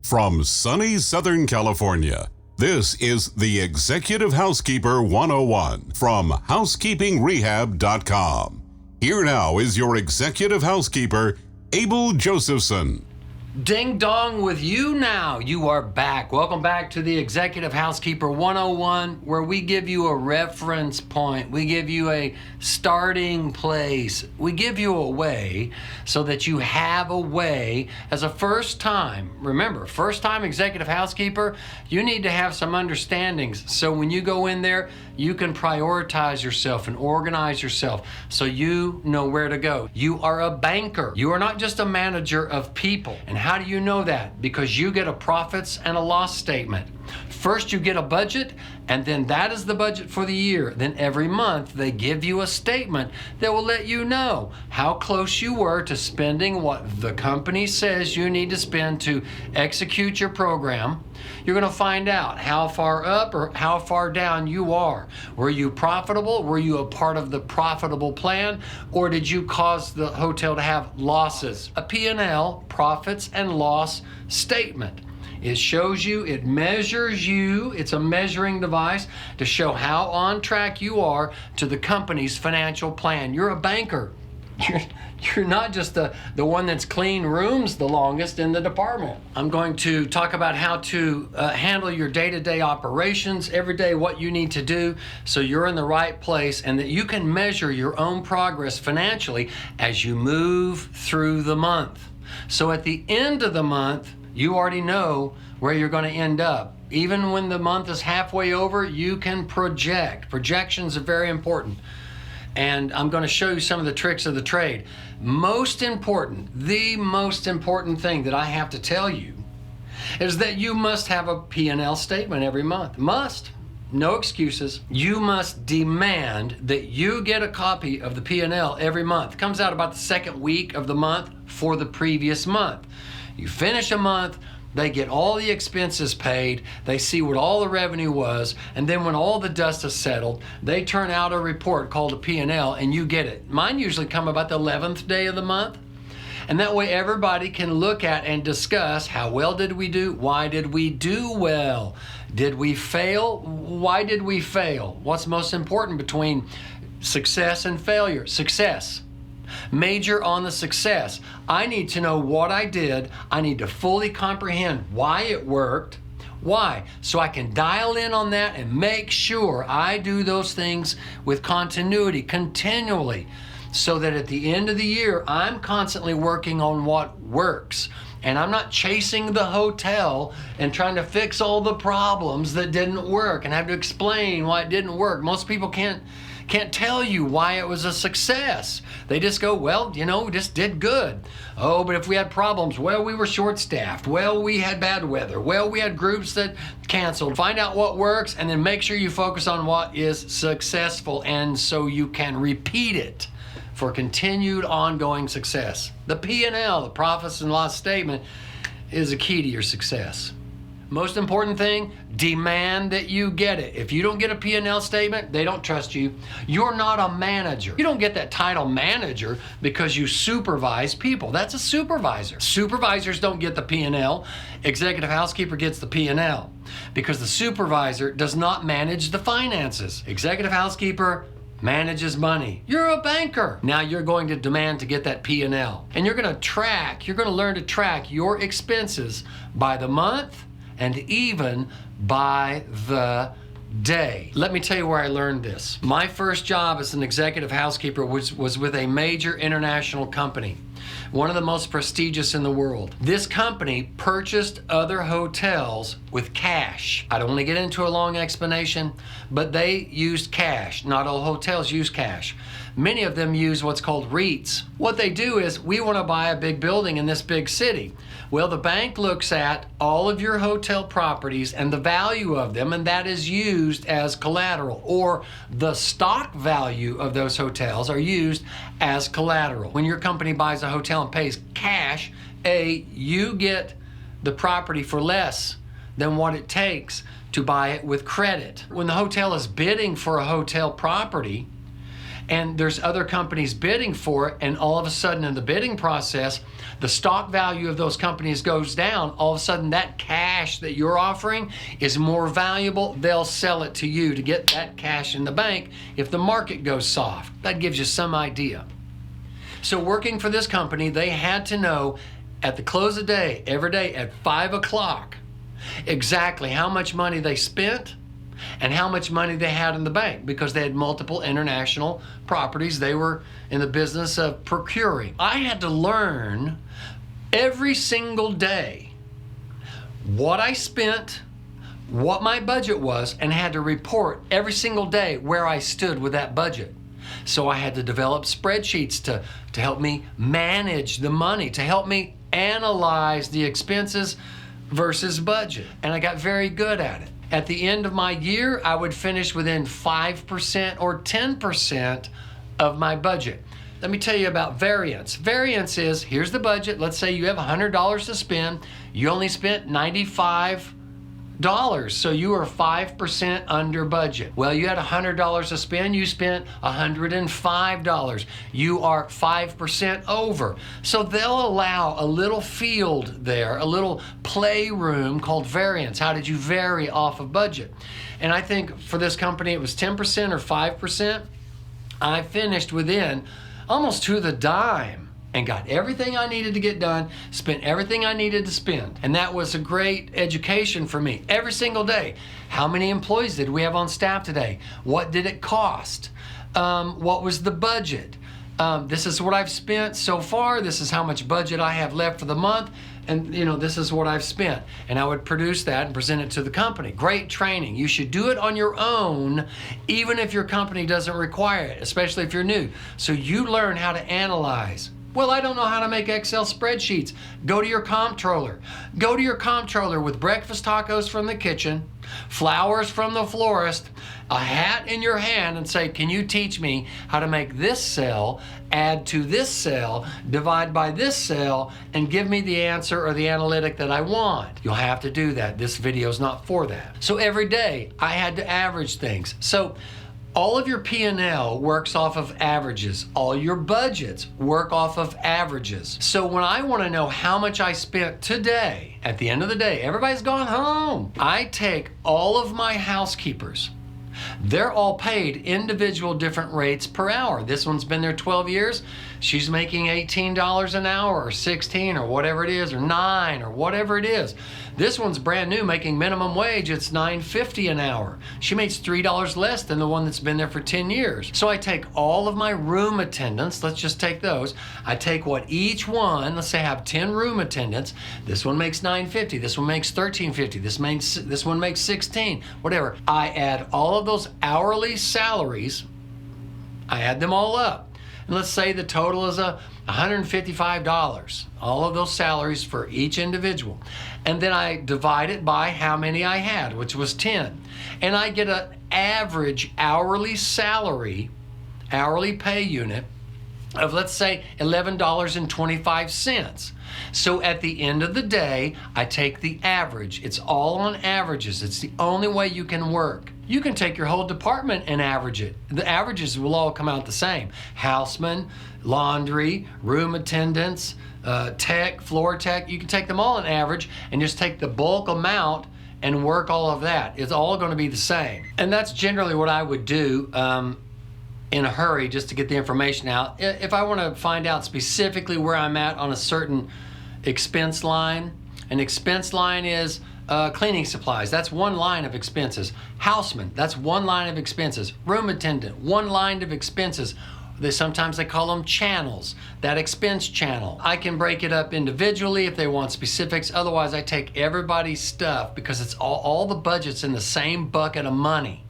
From sunny Southern California, this is the Executive Housekeeper 101 from HousekeepingRehab.com. Here now is your Executive Housekeeper, Abel Josephson. Ding dong with you now. You are back. Welcome back to the Executive Housekeeper 101, where we give you a reference point. We give you a starting place. We give you a way so that you have a way as a first time. Remember, first time executive housekeeper, you need to have some understandings. So when you go in there, you can prioritize yourself and organize yourself so you know where to go. You are a banker. You are not just a manager of people. And how do you know that? Because you get a profits and a loss statement. First, you get a budget, and then that is the budget for the year. Then every month, they give you a statement that will let you know how close you were to spending what the company says you need to spend to execute your program. You're going to find out how far up or how far down you are. Were you profitable? Were you a part of the profitable plan? Or did you cause the hotel to have losses? A P&L, profits and loss statement. It shows you, it measures you, it's a measuring device to show how on track you are to the company's financial plan. You're a banker. You're not just the one that's cleaned rooms the longest in the department. I'm going to talk about how to handle your day-to-day operations, every day what you need to do so you're in the right place and that you can measure your own progress financially as you move through the month. So at the end of the month, you already know where you're going to end up. Even when the month is halfway over, you can project. Projections are very important. And I'm going to show you some of the tricks of the trade. Most important, the most important thing that I have to tell you is that you must have a P&L statement every month. Must. No excuses. You must demand that you get a copy of the P&L every month. It comes out about the second week of the month for the previous month. You finish a month, they get all the expenses paid, they see what all the revenue was, and then when all the dust is settled, they turn out a report called a P&L and you get it. Mine usually come about the 11th day of the month. And that way everybody can look at and discuss how well did we do? Why did we do well? Did we fail? Why did we fail? What's most important between success and failure? Success. Major on the success. I need to know what I did. I need to fully comprehend why it worked. Why? So I can dial in on that and make sure I do those things with continuity, continually, so that at the end of the year, I'm constantly working on what works. And I'm not chasing the hotel and trying to fix all the problems that didn't work and have to explain why it didn't work. Most people can't tell you why it was a success. They just go, well, we just did good. Oh, but if we had problems, well, we were short-staffed. Well, we had bad weather. Well, we had groups that canceled. Find out what works and then make sure you focus on what is successful and so you can repeat it for continued ongoing success. The P&L, the profits and loss statement, is a key to your success. Most important thing, demand that you get it. If you don't get a P&L statement, they don't trust you. You're not a manager. You don't get that title manager because you supervise people. That's a supervisor. Supervisors don't get the P&L. Executive housekeeper gets the P&L because the supervisor does not manage the finances. Executive housekeeper manages money. You're a banker. Now you're going to demand to get that P&L. And you're going to learn to track your expenses by the month and even by the day. Let me tell you where I learned this. My first job as an executive housekeeper was with a major international company, one of the most prestigious in the world. This company purchased other hotels with cash. I don't want to get into a long explanation, but they used cash. Not all hotels use cash. Many of them use what's called REITs. What they do is, we want to buy a big building in this big city. Well, the bank looks at all of your hotel properties and the value of them, and that is used as collateral, or the stock value of those hotels are used as collateral. When your company buys a hotel and pays cash, you get the property for less than what it takes to buy it with credit. When the hotel is bidding for a hotel property, and there's other companies bidding for it, and all of a sudden in the bidding process, the stock value of those companies goes down, all of a sudden that cash that you're offering is more valuable. They'll sell it to you to get that cash in the bank if the market goes soft. That gives you some idea. So working for this company, they had to know at the close of the day, every day at 5 o'clock, exactly how much money they spent and how much money they had in the bank, because they had multiple international properties they were in the business of procuring. I had to learn every single day what I spent, what my budget was, and had to report every single day where I stood with that budget. So I had to develop spreadsheets to help me manage the money, to help me analyze the expenses versus budget. And I got very good at it. At the end of my year, I would finish within 5% or 10% of my budget. Let me tell you about variance. Variance is, here's the budget. Let's say you have $100 to spend. You only spent $95. So you are 5% under budget. Well, you had $100 to spend, you spent $105. You are 5% over. So they'll allow a little field there, a little playroom called variance. How did you vary off of budget? And I think for this company, it was 10% or 5%. I finished within almost to the dime and got everything I needed to get done, spent everything I needed to spend. And that was a great education for me every single day. How many employees did we have on staff today? What did it cost? What was the budget? This is what I've spent so far. This is how much budget I have left for the month. And this is what I've spent. And I would produce that and present it to the company. Great training. You should do it on your own, even if your company doesn't require it, especially if you're new. So you learn how to analyze. Well, I don't know how to make Excel spreadsheets. Go to your comptroller. Go to your comptroller with breakfast tacos from the kitchen, flowers from the florist, a hat in your hand, and say, can you teach me how to make this cell, add to this cell, divide by this cell, and give me the answer or the analytic that I want? You'll have to do that. This video is not for that. So every day I had to average things. So all of your P&L works off of averages. All your budgets work off of averages. So when I want to know how much I spent today, at the end of the day, everybody's gone home. I take all of my housekeepers. They're all paid individual different rates per hour. This one's been there 12 years. She's making $18 an hour or 16 or whatever it is, or 9 or whatever it is. This one's brand new, making minimum wage. It's $9.50 an hour. She makes $3 less than the one that's been there for 10 years. So I take all of my room attendants, let's just take those. I take what each one, let's say I have 10 room attendants. This one makes $9.50, this one makes $13.50, this one makes $16, whatever. I add all of those hourly salaries, I add them all up. And let's say the total is $155, all of those salaries for each individual. And then I divide it by how many I had, which was 10. And I get an average hourly salary, hourly pay unit of, let's say, $11.25. So at the end of the day, I take the average. It's all on averages. It's the only way you can work. You can take your whole department and average it. The averages will all come out the same. Houseman, laundry, room attendants, tech, floor tech, you can take them all on average and just take the bulk amount and work all of that. It's all going to be the same. And that's generally what I would do in a hurry, just to get the information out. If I want to find out specifically where I'm at on a certain expense line, an expense line is cleaning supplies. That's one line of expenses. Houseman, that's one line of expenses. Room attendant, one line of expenses. Sometimes they call them channels, that expense channel. I can break it up individually if they want specifics. Otherwise, I take everybody's stuff because it's all the budget's in the same bucket of money.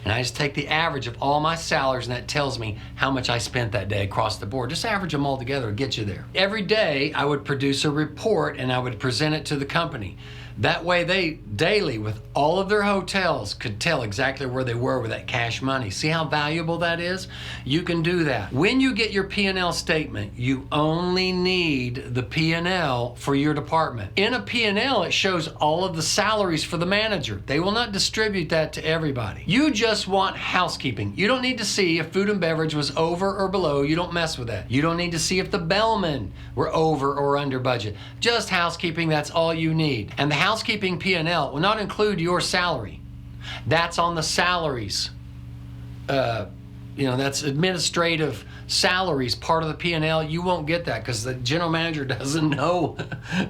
And I just take the average of all my salaries, and that tells me how much I spent that day across the board. Just average them all together to get you there. Every day, I would produce a report and I would present it to the company. That way they daily, with all of their hotels, could tell exactly where they were with that cash money. See how valuable that is? You can do that. When you get your P&L statement, you only need the P&L for your department. In a P&L, it shows all of the salaries for the manager. They will not distribute that to everybody. You just want housekeeping. You don't need to see if food and beverage was over or below. You don't mess with that. You don't need to see if the bellmen were over or under budget. Just housekeeping, that's all you need. And the housekeeping P&L will not include your salary. That's on the salaries. That's administrative salaries, part of the P&L. You won't get that because the general manager doesn't know,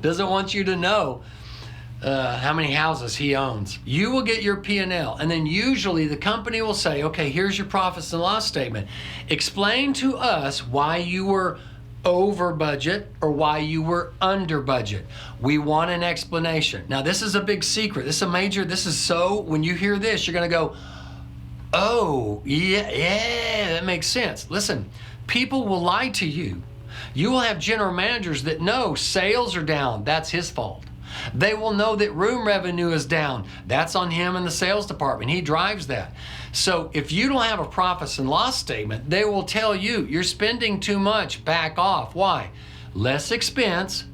doesn't want you to know how many houses he owns. You will get your P&L, and then usually the company will say, okay, here's your profits and loss statement. Explain to us why you were over budget or why you were under budget. We want an explanation. Now, this is a big secret. This is so, when you hear this, you're going to go, oh, yeah, that makes sense. Listen, people will lie to you. You will have general managers that know sales are down. That's his fault. They will know that room revenue is down. That's on him in the sales department. He drives that. So if you don't have a profits and loss statement, they will tell you you're spending too much, back off. Why? Less expense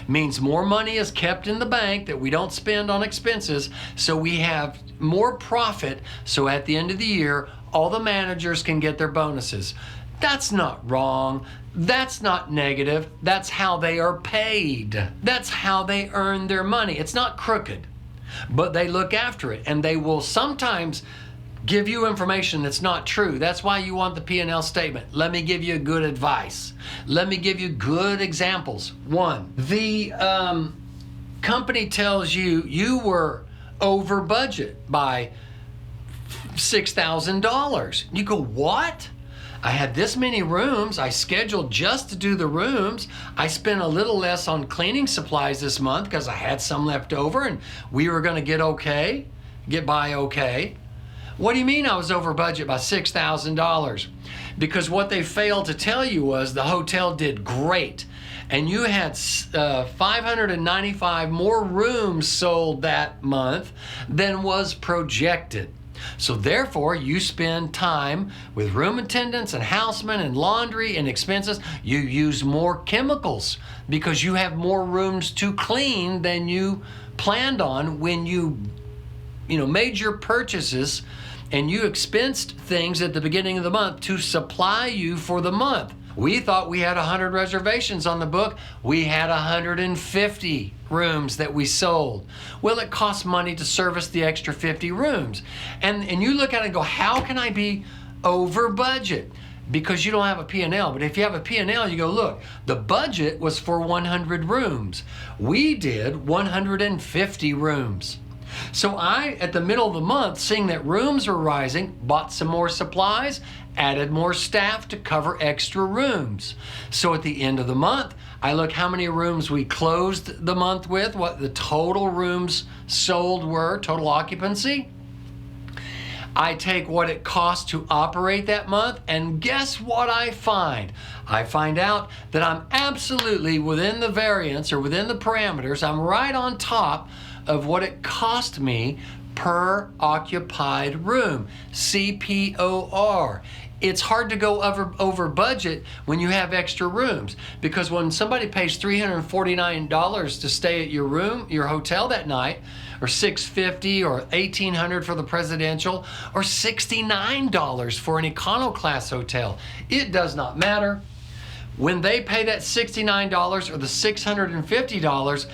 means more money is kept in the bank that we don't spend on expenses, so we have more profit, so at the end of the year, all the managers can get their bonuses. That's not wrong. That's not negative. That's how they are paid. That's how they earn their money. It's not crooked, but they look after it, and they will sometimes give you information that's not true. That's why you want the P&L statement. Let me give you good advice. Let me give you good examples. One, the company tells you you were over budget by $6,000. You go, what? I had this many rooms. I scheduled just to do the rooms. I spent a little less on cleaning supplies this month because I had some left over and we were going to get by okay. What do you mean I was over budget by $6,000? Because what they failed to tell you was the hotel did great and you had 595 more rooms sold that month than was projected. So therefore, you spend time with room attendants and housemen and laundry and expenses. You use more chemicals because you have more rooms to clean than you planned on when you made your purchases, and you expensed things at the beginning of the month to supply you for the month. We thought we had 100 reservations on the book. We had 150 rooms that we sold. Well, it costs money to service the extra 50 rooms. And you look at it and go, how can I be over budget? Because you don't have a P&L. But if you have a P&L, you go, look, the budget was for 100 rooms. We did 150 rooms. So I, at the middle of the month, seeing that rooms were rising, bought some more supplies, added more staff to cover extra rooms. So at the end of the month, I look how many rooms we closed the month with, what the total rooms sold were, total occupancy. I take what it cost to operate that month, and guess what I find? I find out that I'm absolutely within the variance or within the parameters. I'm right on top of what it cost me per occupied room, CPOR. It's hard to go over budget when you have extra rooms, because when somebody pays $349 to stay at your hotel that night, or $650 or $1,800 for the presidential, or $69 for an econo class hotel, it does not matter. When they pay that $69 or the $650,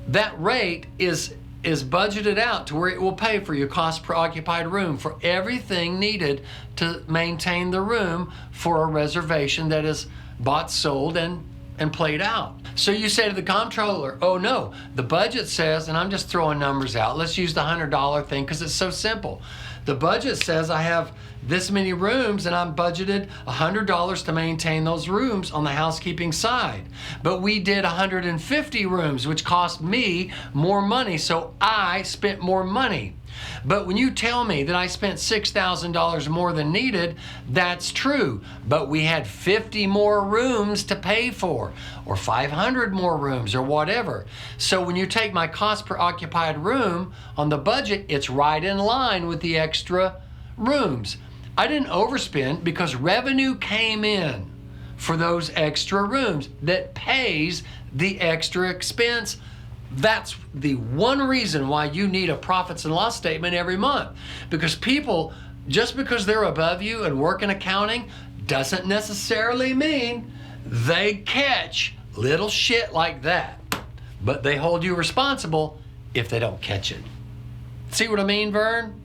that rate is budgeted out to where it will pay for your cost per occupied room for everything needed to maintain the room for a reservation that is bought, sold, and played out. So you say to the comptroller, oh no, the budget says, and I'm just throwing numbers out, let's use the $100 thing because it's so simple. The budget says I have this many rooms and I'm budgeted $100 to maintain those rooms on the housekeeping side. But we did 150 rooms, which cost me more money, so I spent more money. But when you tell me that I spent $6,000 more than needed, that's true. But we had 50 more rooms to pay for, or 500 more rooms, or whatever. So when you take my cost per occupied room on the budget, it's right in line with the extra rooms. I didn't overspend because revenue came in for those extra rooms that pays the extra expense. That's the one reason why you need a profits and loss statement every month. Because people, just because they're above you and work in accounting, doesn't necessarily mean they catch little shit like that. But they hold you responsible if they don't catch it. See what I mean, Vern?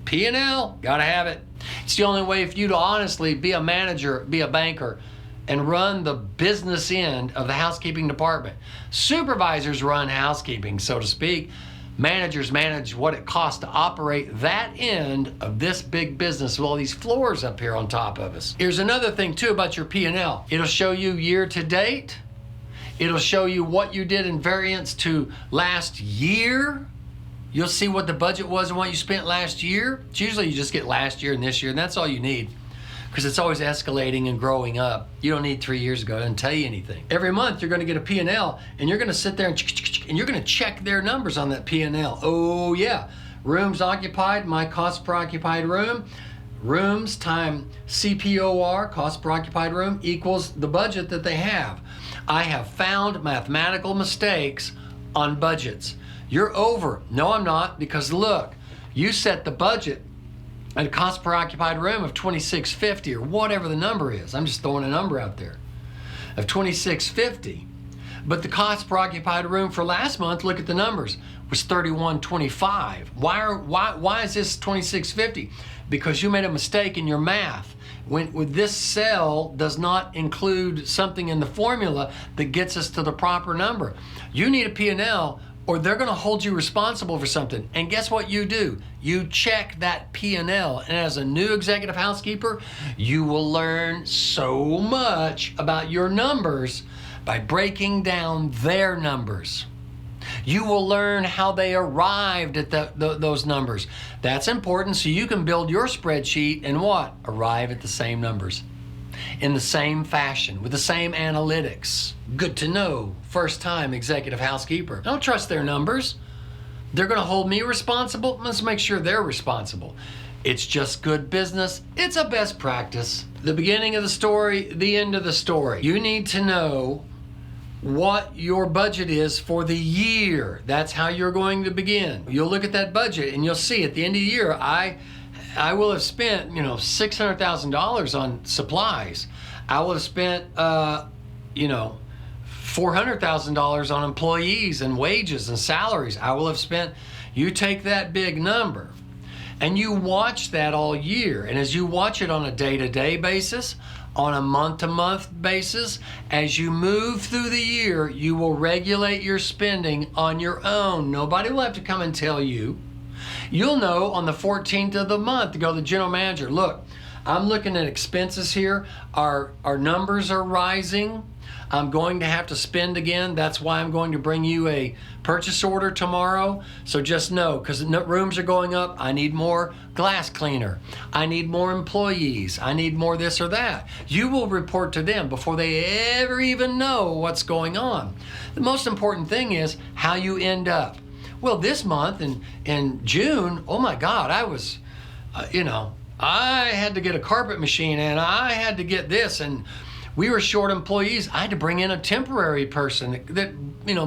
P&L, gotta have it. It's the only way for you to honestly be a manager, be a banker, and run the business end of the housekeeping department. Supervisors run housekeeping, so to speak. Managers manage what it costs to operate that end of this big business with all these floors up here on top of us. Here's another thing too about your P&L. It'll show you year to date. It'll show you what you did in variance to last year. You'll see what the budget was and what you spent last year. It's usually you just get last year and this year, and that's all you need, because it's always escalating and growing up. You don't need 3 years ago. It doesn't tell you anything. Every month you're gonna get a P&L, and you're gonna sit there and you're gonna check their numbers on that P&L. Oh yeah, rooms occupied, my cost per occupied room, rooms time CPOR, cost per occupied room, equals the budget that they have. I have found mathematical mistakes on budgets. You're over. No, I'm not, because look, you set the budget at a cost per occupied room of $26.50 or whatever the number is. I'm just throwing a number out there of $26.50. But the cost per occupied room for last month, look at the numbers, was $31.25. Why is this $26.50? Because you made a mistake in your math. When this cell does not include something in the formula that gets us to the proper number. You need a P&L, or they're going to hold you responsible for something. And guess what you do? You check that P&L. And as a new executive housekeeper, you will learn so much about your numbers by breaking down their numbers. You will learn how they arrived at those numbers. That's important, so you can build your spreadsheet and what? Arrive at the same numbers. In the same fashion, with the same analytics. Good to know, first time executive housekeeper. Don't trust their numbers. They're gonna hold me responsible. Let's make sure they're responsible. It's just good business. It's a best practice. The beginning of the story, the end of the story. You need to know what your budget is for the year. That's how you're going to begin. You'll look at that budget and you'll see at the end of the year, I will have spent, $600,000 on supplies. I will have spent, $400,000 on employees and wages and salaries. I will have spent, you take that big number and you watch that all year. And as you watch it on a day-to-day basis, on a month-to-month basis, as you move through the year, you will regulate your spending on your own. Nobody will have to come and tell you. You'll know on the 14th of the month to go to the general manager. Look, I'm looking at expenses here. Our numbers are rising. I'm going to have to spend again. That's why I'm going to bring you a purchase order tomorrow. So just know, because rooms are going up, I need more glass cleaner. I need more employees. I need more this or that. You will report to them before they ever even know what's going on. The most important thing is how you end up. Well, this month in June, oh my God, I was, I had to get a carpet machine and I had to get this, and we were short employees. I had to bring in a temporary person that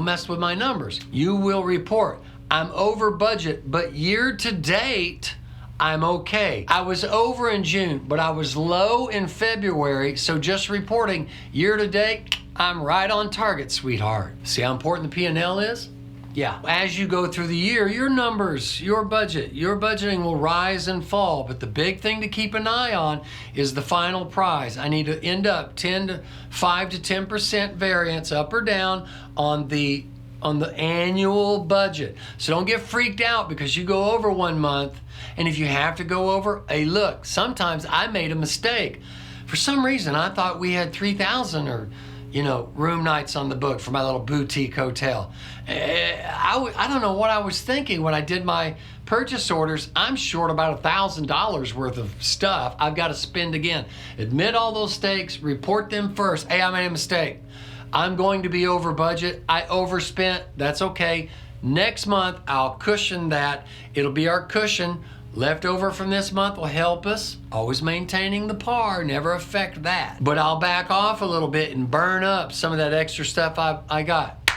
messed with my numbers. You will report, I'm over budget, but year to date, I'm okay. I was over in June, but I was low in February, so just reporting, year to date, I'm right on target, sweetheart. See how important the P&L is? Yeah, as you go through the year, your numbers, your budgeting will rise and fall, but the big thing to keep an eye on is the final prize. I need to end up 5 to 10% variance up or down on the annual budget. So don't get freaked out because you go over 1 month, and if you have to go over, hey look, sometimes I made a mistake. For some reason, I thought we had 3,000 or room nights on the book for my little boutique hotel. I don't know what I was thinking when I did my purchase orders. I'm short about $1,000 worth of stuff I've got to spend again. Admit all those mistakes, report them first. Hey, I made a mistake. I'm going to be over budget. I overspent. That's okay. Next month, I'll cushion that. It'll be our cushion. Leftover from this month will help us. Always maintaining the par, never affect that. But I'll back off a little bit and burn up some of that extra stuff I got.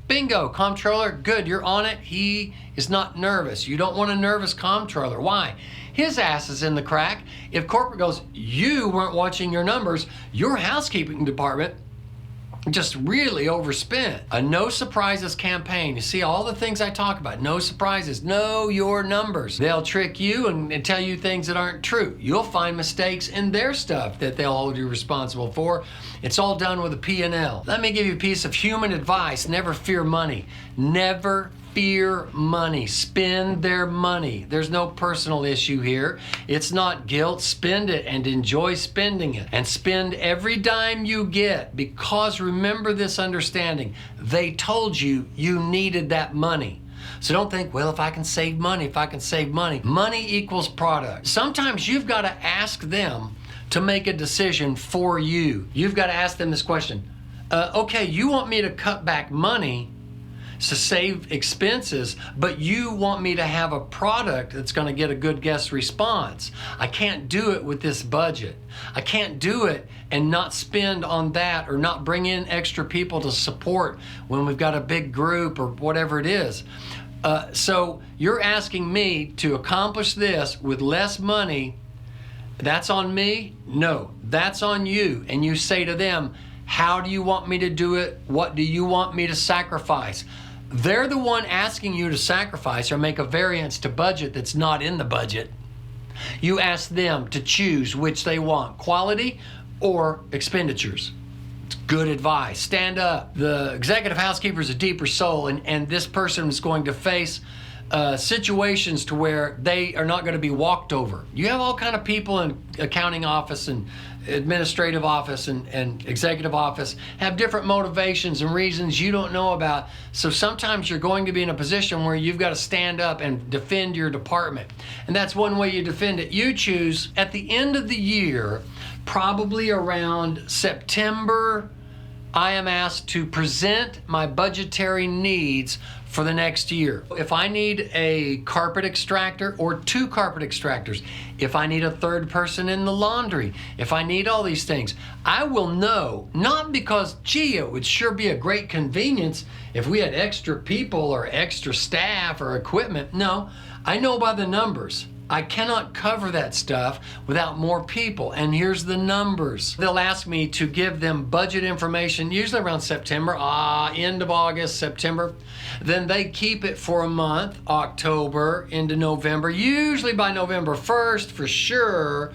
Bingo, comptroller, good, you're on it. He is not nervous. You don't want a nervous comptroller. Why? His ass is in the crack. If corporate goes, you weren't watching your numbers, your housekeeping department just really overspent. A no surprises campaign. You see all the things I talk about. No surprises. Know your numbers. They'll trick you and tell you things that aren't true. You'll find mistakes in their stuff that they'll hold you responsible for. It's all done with a P&L. Let me give you a piece of human advice. Never fear money. Never fear money. Spend their money. There's no personal issue here. It's not guilt. Spend it and enjoy spending it. And spend every dime you get, because remember this understanding. They told you you needed that money. So don't think, well, if I can save money, money equals product. Sometimes you've got to ask them to make a decision for you. You've got to ask them this question. Okay, you want me to cut back money to save expenses, but you want me to have a product that's going to get a good guest response. I can't do it with this budget. I can't do it and not spend on that, or not bring in extra people to support when we've got a big group or whatever it is. So you're asking me to accomplish this with less money. That's on me? No, that's on you. And you say to them, how do you want me to do it? What do you want me to sacrifice? They're the one asking you to sacrifice or make a variance to budget that's not in the budget. You ask them to choose which they want, quality or expenditures. It's good advice. Stand up. The executive housekeeper is a deeper soul, and this person is going to face situations to where they are not going to be walked over. You have all kind of people in accounting office and administrative office and executive office have different motivations and reasons you don't know about. So sometimes you're going to be in a position where you've got to stand up and defend your department. And that's one way you defend it. You choose at the end of the year, probably around September, I am asked to present my budgetary needs for the next year. If I need a carpet extractor or 2 carpet extractors, if I need a 3rd person in the laundry, if I need all these things, I will know, not because, gee, it would sure be a great convenience if we had extra people or extra staff or equipment. No, I know by the numbers. I cannot cover that stuff without more people. And here's the numbers. They'll ask me to give them budget information, usually around September, end of August, September. Then they keep it for a month, October into November. Usually by November 1st, for sure,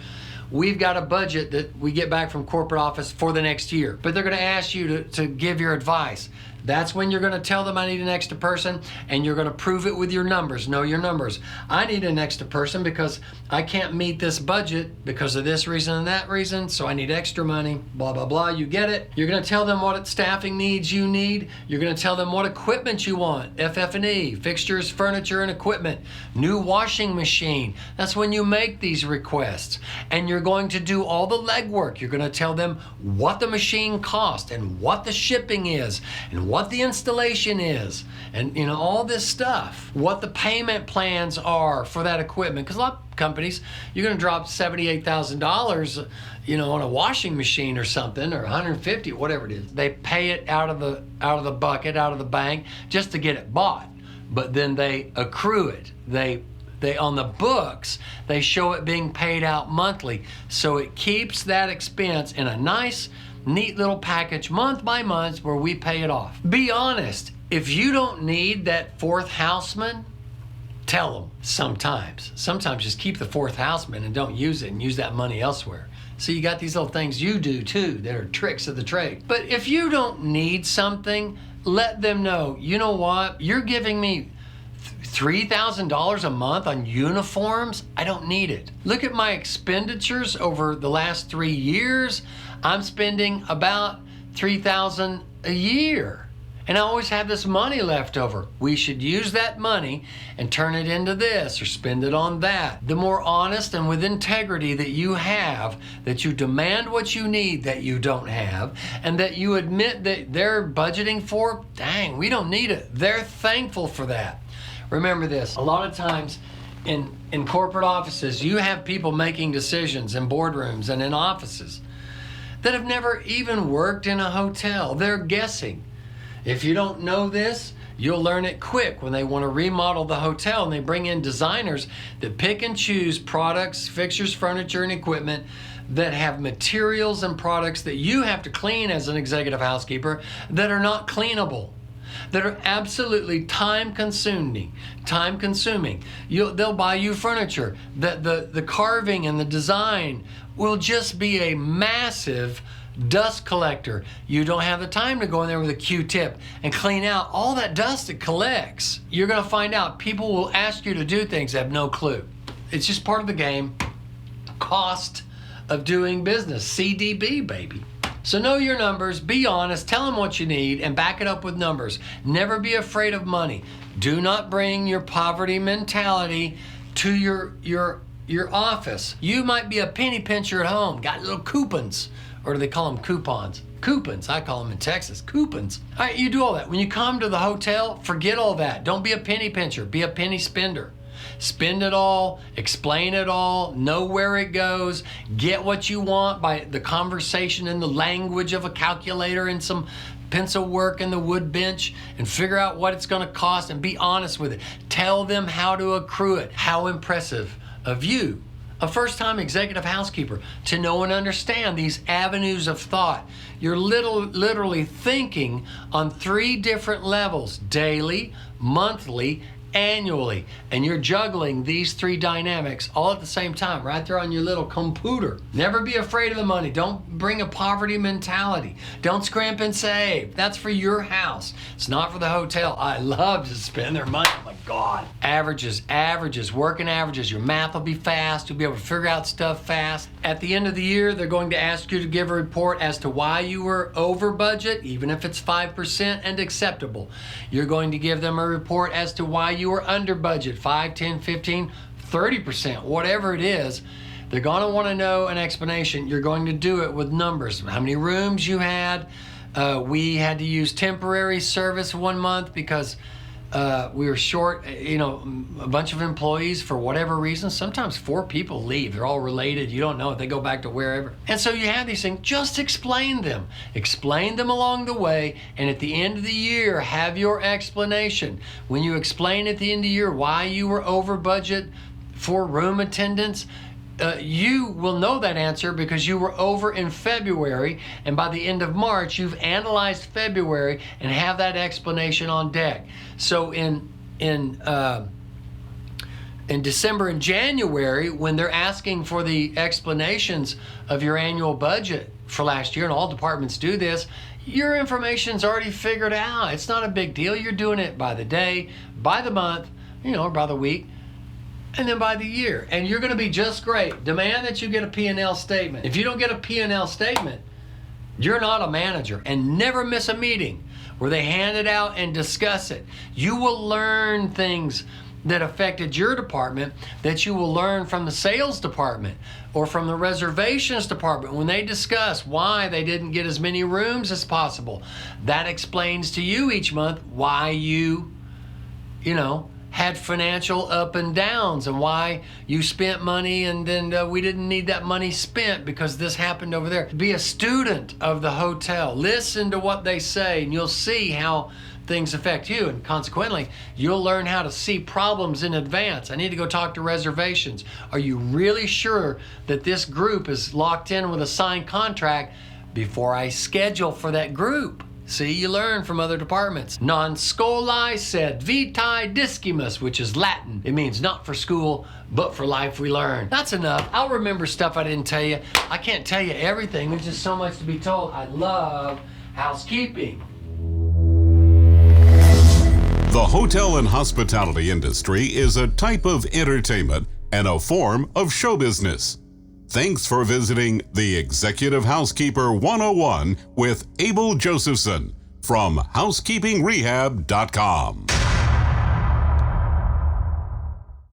we've got a budget that we get back from corporate office for the next year. But they're going to ask you to give your advice. That's when you're going to tell them I need an extra person, and you're going to prove it with your numbers. Know your numbers. I need an extra person because I can't meet this budget because of this reason and that reason, so I need extra money, blah, blah, blah. You get it? You're going to tell them what staffing needs you need. You're going to tell them what equipment you want, FF&E, fixtures, furniture, and equipment. New washing machine. That's when you make these requests. And you're going to do all the legwork. You're going to tell them what the machine costs and what the shipping is and what the installation is, and all this stuff, what the payment plans are for that equipment. Because a lot of companies, you're going to drop $78,000 on a washing machine or something, or $150, whatever it is. They pay it out of the bucket, out of the bank, just to get it bought, but then they accrue it. They on the books, they show it being paid out monthly, so it keeps that expense in a nice, neat little package month by month where we pay it off. Be honest. If you don't need that 4th houseman, tell them sometimes. Sometimes just keep the 4th houseman and don't use it and use that money elsewhere. So you got these little things you do too that are tricks of the trade. But if you don't need something, let them know, you know what, you're giving me $3,000 a month on uniforms? I don't need it. Look at my expenditures over the last 3 years. I'm spending about $3,000 a year. And I always have this money left over. We should use that money and turn it into this or spend it on that. The more honest and with integrity that you have, that you demand what you need that you don't have, and that you admit that they're budgeting for, dang, we don't need it. They're thankful for that. Remember this, a lot of times in corporate offices, you have people making decisions in boardrooms and in offices that have never even worked in a hotel. They're guessing. If you don't know this, you'll learn it quick when they want to remodel the hotel and they bring in designers that pick and choose products, fixtures, furniture, and equipment that have materials and products that you have to clean as an executive housekeeper that are not cleanable, that are absolutely time consuming. They'll buy you furniture that the carving and the design will just be a massive dust collector. You don't have the time to go in there with a Q-tip and clean out all that dust it collects. You're going to find out people will ask you to do things they have no clue. It's just part of the game. Cost of doing business. CDB, baby. So know your numbers, be honest, tell them what you need, and back it up with numbers. Never be afraid of money. Do not bring your poverty mentality to your office. You might be a penny pincher at home, got little coupons. Or do they call them coupons? Coupons, I call them in Texas, coupons. All right, you do all that. When you come to the hotel, forget all that. Don't be a penny pincher, be a penny spender. Spend it all, explain it all, know where it goes, get what you want by the conversation and the language of a calculator and some pencil work and the wood bench, and figure out what it's gonna cost and be honest with it. Tell them how to accrue it. How impressive of you, a first-time executive housekeeper, to know and understand these avenues of thought. You're literally thinking on 3 different levels: daily, monthly, annually, and you're juggling these 3 dynamics all at the same time right there on your little computer. Never be afraid of the money. Don't bring a poverty mentality. Don't scrimp and save. That's for your house. It's not for the hotel. I love to spend their money. Oh my God. Averages, working averages. Your math will be fast. You'll be able to figure out stuff fast. At the end of the year, they're going to ask you to give a report as to why you were over budget, even if it's 5% and acceptable. You're going to give them a report as to why you were under budget, 5, 10, 15, 30%, whatever it is. They're going to want to know an explanation. You're going to do it with numbers. How many rooms you had. We had to use temporary service 1 month because we were short, a bunch of employees for whatever reason. Sometimes 4 people leave. They're all related. You don't know if they go back to wherever. And so you have these things. Just explain them. Explain them along the way. And at the end of the year, have your explanation. When you explain at the end of the year why you were over budget for room attendance, you will know that answer because you were over in February, and by the end of March, you've analyzed February and have that explanation on deck. So in December and January, when they're asking for the explanations of your annual budget for last year, and all departments do this, your information's already figured out. It's not a big deal. You're doing it by the day, by the month, or by the week, and then by the year. And you're going to be just great. Demand that you get a P&L statement. If you don't get a P&L statement, you're not a manager. And never miss a meeting where they hand it out and discuss it. You will learn things that affected your department that you will learn from the sales department or from the reservations department when they discuss why they didn't get as many rooms as possible. That explains to you each month why you had financial up and downs and why you spent money and then we didn't need that money spent because this happened over there. Be a student of the hotel. Listen to what they say and you'll see how things affect you, and consequently, you'll learn how to see problems in advance. I need to go talk to reservations. Are you really sure that this group is locked in with a signed contract before I schedule for that group? See, you learn from other departments. Non scholae sed vitae discimus, which is Latin. It means not for school, but for life we learn. That's enough. I'll remember stuff I didn't tell you. I can't tell you everything. There's just so much to be told. I love housekeeping. The hotel and hospitality industry is a type of entertainment and a form of show business. Thanks for visiting the Executive Housekeeper 101 with Abel Josephson from housekeepingrehab.com.